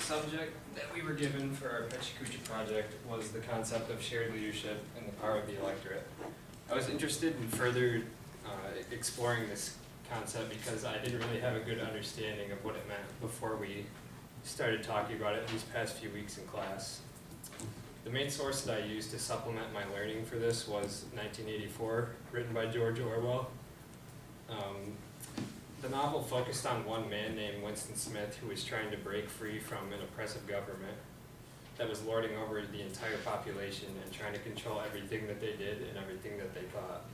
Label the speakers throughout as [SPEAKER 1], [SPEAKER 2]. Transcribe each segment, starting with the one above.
[SPEAKER 1] subject that we were given for our Pechacucha project was the concept of shared leadership and the power of the electorate. I was interested in further exploring this concept because I didn't really have a good understanding of what it meant before we started talking about it these past few weeks in class. The main source that I used to supplement my learning for this was 1984, written by George Orwell. The novel focused on one man named Winston Smith who was trying to break free from an oppressive government that was lording over the entire population and trying to control everything that they did and everything that they thought.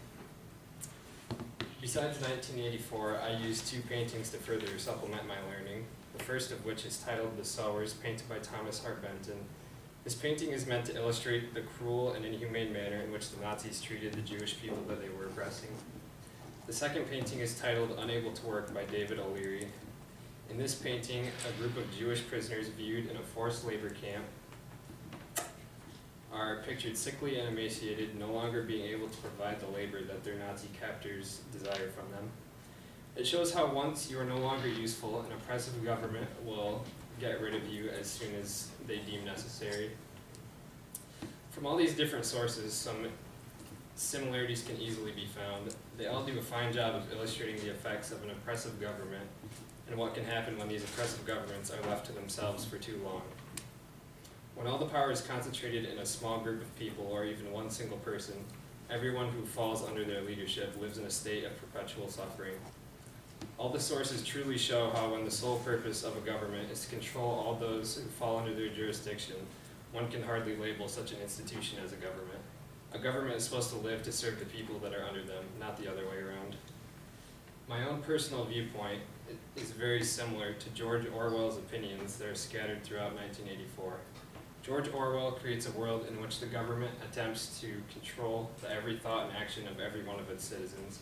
[SPEAKER 1] Besides 1984, I used two paintings to further supplement my learning, the first of which is titled The Sowers, painted by Thomas Hart Benton. This painting is meant to illustrate the cruel and inhumane manner in which the Nazis treated the Jewish people that they were oppressing. The second painting is titled Unable to Work by David O'Leary. In this painting, a group of Jewish prisoners viewed in a forced labor camp are pictured sickly and emaciated, no longer being able to provide the labor that their Nazi captors desired from them. It shows how once you are no longer useful, an oppressive government will get rid of you as soon as they deem necessary. From all these different sources, some similarities can easily be found. They all do a fine job of illustrating the effects of an oppressive government and what can happen when these oppressive governments are left to themselves for too long. When all the power is concentrated in a small group of people or even one single person, everyone who falls under their leadership lives in a state of perpetual suffering. All the sources truly show how when the sole purpose of a government is to control all those who fall under their jurisdiction, one can hardly label such an institution as a government. A government is supposed to live to serve the people that are under them, not the other way around. My own personal viewpoint is very similar to George Orwell's opinions that are scattered throughout 1984. George Orwell creates a world in which the government attempts to control the every thought and action of every one of its citizens.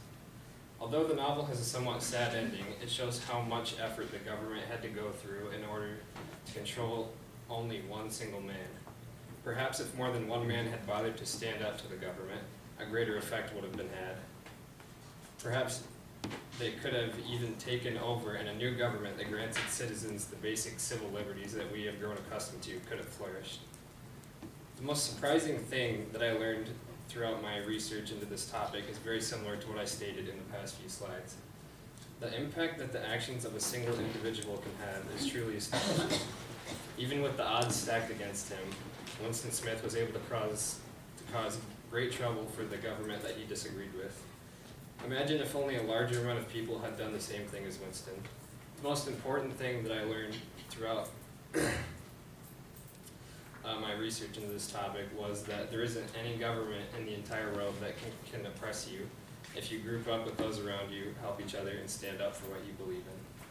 [SPEAKER 1] Although the novel has a somewhat sad ending, it shows how much effort the government had to go through in order to control only one single man. Perhaps if more than one man had bothered to stand up to the government, a greater effect would have been had. Perhaps they could have even taken over, and a new government that grants its citizens the basic civil liberties that we have grown accustomed to could have flourished. The most surprising thing that I learned throughout my research into this topic is very similar to what I stated in the past few slides. The impact that the actions of a single individual can have is truly astonishing. Even with the odds stacked against him, Winston Smith was able to cause great trouble for the government that he disagreed with. Imagine if only a larger amount of people had done the same thing as Winston. The most important thing that I learned throughout my research into this topic was that there isn't any government in the entire world that can oppress you if you group up with those around you, help each other, and stand up for what you believe in.